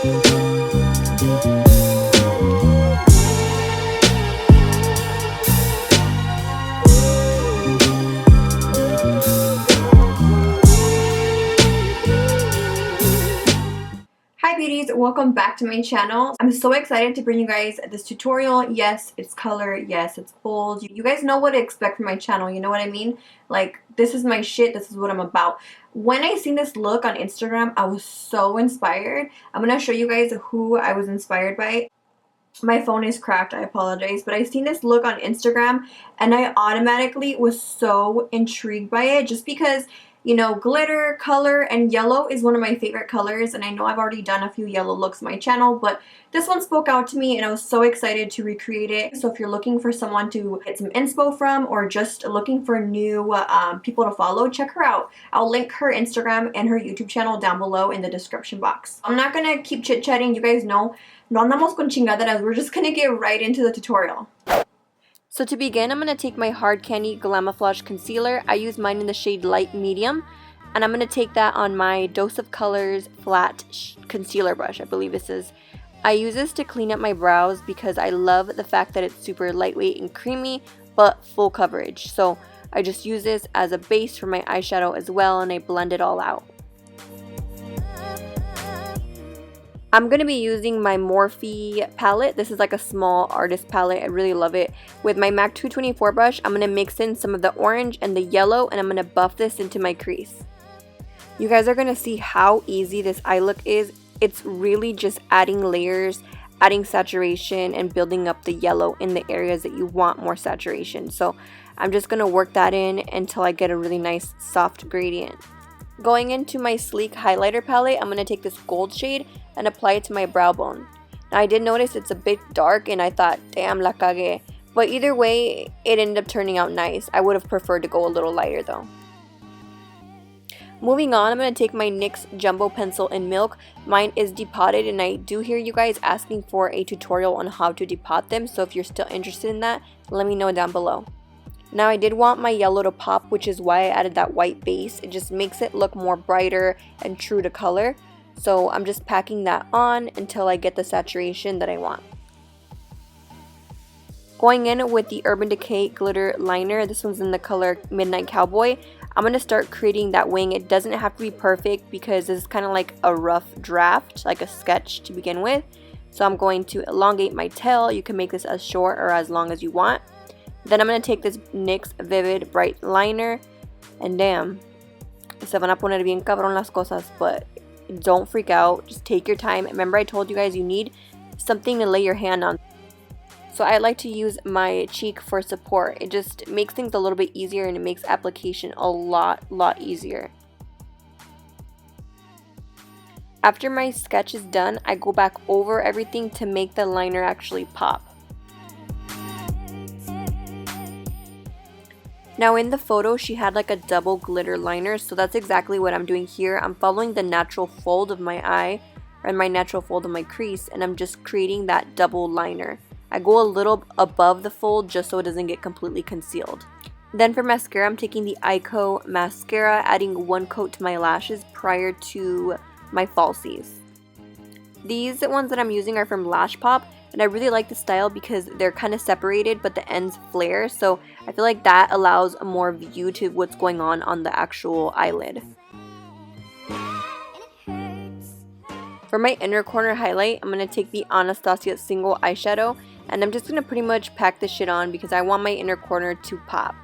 Hi beauties, welcome back to my channel. I'm so excited to bring you guys this tutorial. Yes, it's color. Yes, it's bold. You guys know what to expect from my channel. You know what I mean? Like, this is my shit. This is what I'm about. When I seen this look on Instagram, I was so inspired. I'm going to show you guys who I was inspired by. My phone is cracked, I apologize, but I seen this look on Instagram and I automatically was so intrigued by it just because, you know, glitter, color, and yellow is one of my favorite colors, and I know I've already done a few yellow looks on my channel, but this one spoke out to me and I was so excited to recreate it. So if you're looking for someone to get some inspo from or just looking for new people to follow, check her out. I'll link her Instagram and her YouTube channel down below in the description box. I'm not gonna keep chit-chatting. You guys know, no andamos con chingaderas. We're just gonna get right into the tutorial. So to begin, I'm going to take my Hard Candy Glamoflauge concealer. I use mine in the shade Light Medium. And I'm going to take that on my Dose of Colors flat concealer brush. I believe this is. I use this to clean up my brows because I love the fact that it's super lightweight and creamy, but full coverage. So I just use this as a base for my eyeshadow as well, and I blend it all out. I'm going to be using my Morphe palette. This is like a small artist palette. I really love it. With my MAC 224 brush, I'm going to mix in some of the orange and the yellow, and I'm going to buff this into my crease. You guys are going to see how easy this eye look is. It's really just adding layers, adding saturation, and building up the yellow in the areas that you want more saturation. So I'm just going to work that in until I get a really nice soft gradient. Going into my sleek highlighter palette, I'm going to take this gold shade and apply it to my brow bone. Now I did notice it's a bit dark and I thought, damn, la cagué. But either way, it ended up turning out nice. I would have preferred to go a little lighter though. Moving on, I'm going to take my NYX Jumbo Pencil in Milk. Mine is depotted and I do hear you guys asking for a tutorial on how to depot them. So if you're still interested in that, let me know down below. Now I did want my yellow to pop, which is why I added that white base. It just makes it look more brighter and true to color. So I'm just packing that on until I get the saturation that I want. Going in with the Urban Decay glitter liner. This one's in the color Midnight Cowboy. I'm going to start creating that wing. It doesn't have to be perfect because this is kind of like a rough draft, like a sketch to begin with. So I'm going to elongate my tail. You can make this as short or as long as you want. Then I'm going to take this NYX Vivid Bright Liner, and damn, se van a poner bien cabrón las cosas, but don't freak out. Just take your time. Remember I told you guys you need something to lay your hand on. So I like to use my cheek for support. It just makes things a little bit easier and it makes application a lot easier. After my sketch is done, I go back over everything to make the liner actually pop. Now in the photo, she had like a double glitter liner, so that's exactly what I'm doing here. I'm following the natural fold of my eye, and my natural fold of my crease, and I'm just creating that double liner. I go a little above the fold just so it doesn't get completely concealed. Then for mascara, I'm taking the Eyeshadow mascara, adding one coat to my lashes prior to my falsies. These ones that I'm using are from Lash Pop, and I really like the style because they're kind of separated but the ends flare, so I feel like that allows a more view to what's going on the actual eyelid. For my inner corner highlight, I'm going to take the Anastasia single eyeshadow, and I'm just going to pretty much pack this shit on because I want my inner corner to pop.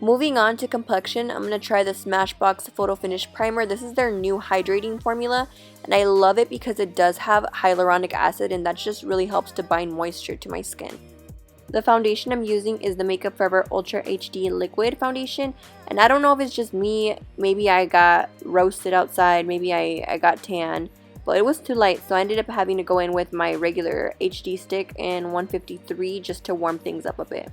Moving on to complexion, I'm going to try the Smashbox Photo Finish Primer. This is their new hydrating formula, and I love it because it does have hyaluronic acid, and that just really helps to bind moisture to my skin. The foundation I'm using is the Makeup Forever Ultra HD Liquid Foundation, and I don't know if it's just me, maybe I got roasted outside, maybe I got tan, but it was too light, so I ended up having to go in with my regular HD stick in 153 just to warm things up a bit.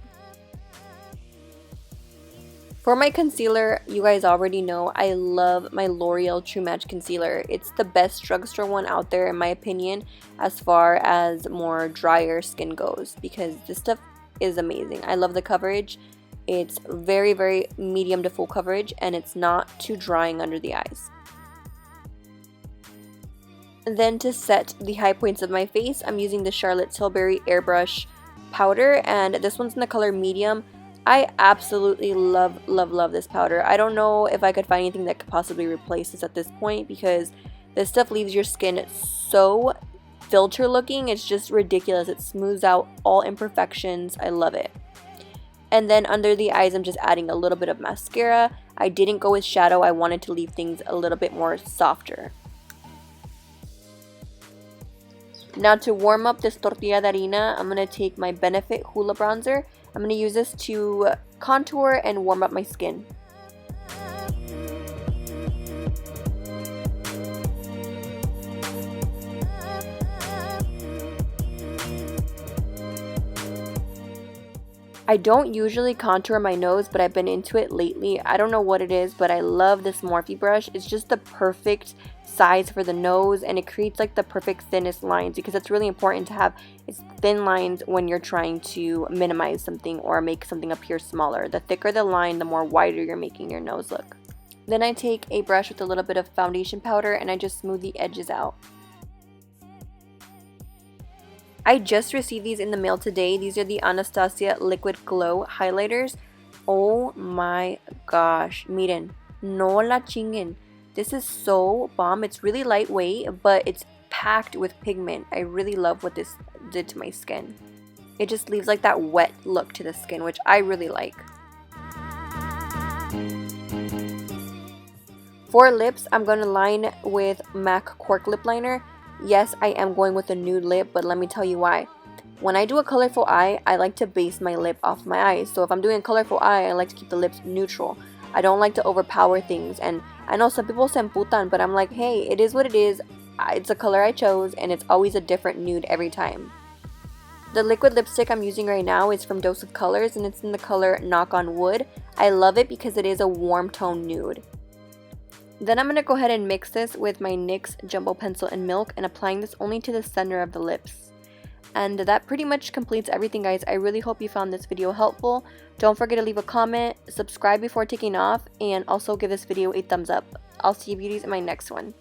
For my concealer, you guys already know I love my Loreal True Match Concealer. It's the best drugstore one out there in my opinion as far as more drier skin goes because this stuff is amazing. I love the coverage. It's very medium to full coverage and it's not too drying under the eyes. Then to set the high points of my face, I'm using the Charlotte Tilbury Airbrush powder, and this one's in the color medium. I absolutely love, love, love this powder. I don't know if I could find anything that could possibly replace this at this point, because this stuff leaves your skin so filter looking. It's just ridiculous. It smooths out all imperfections. I love it. And then under the eyes, I'm just adding a little bit of mascara. I didn't go with shadow. I wanted to leave things a little bit more softer. Now to warm up this tortilla de harina, I'm going to take my Benefit Hoola bronzer. I'm going to use this to contour and warm up my skin. I don't usually contour my nose, but I've been into it lately. I don't know what it is, but I love this Morphe brush. It's just the perfect size for the nose, and it creates like the perfect thinnest lines, because it's really important to have thin lines when you're trying to minimize something or make something appear smaller. The thicker the line, the more wider you're making your nose look. Then I take a brush with a little bit of foundation powder and I just smooth the edges out. I just received these in the mail today. These are the Anastasia Liquid Glow highlighters. Oh my gosh, miren, no la chinguen. This is so bomb. It's really lightweight, but it's packed with pigment. I really love what this did to my skin. It just leaves like that wet look to the skin, which I really like. For lips, I'm going to line with MAC Cork Lip Liner. Yes, I am going with a nude lip, but let me tell you why. When I do a colorful eye, I like to base my lip off my eyes. So if I'm doing a colorful eye, I like to keep the lips neutral. I don't like to overpower things. And I know some people se emputan, but I'm like, hey, it is what it is. It's a color I chose, and it's always a different nude every time. The liquid lipstick I'm using right now is from Dose of Colors, and it's in the color Knock on Wood. I love it because it is a warm tone nude. Then I'm going to go ahead and mix this with my NYX Jumbo Pencil in Milk, and applying this only to the center of the lips. And that pretty much completes everything, guys. I really hope you found this video helpful. Don't forget to leave a comment, subscribe before taking off, and also give this video a thumbs up. I'll see you beauties in my next one.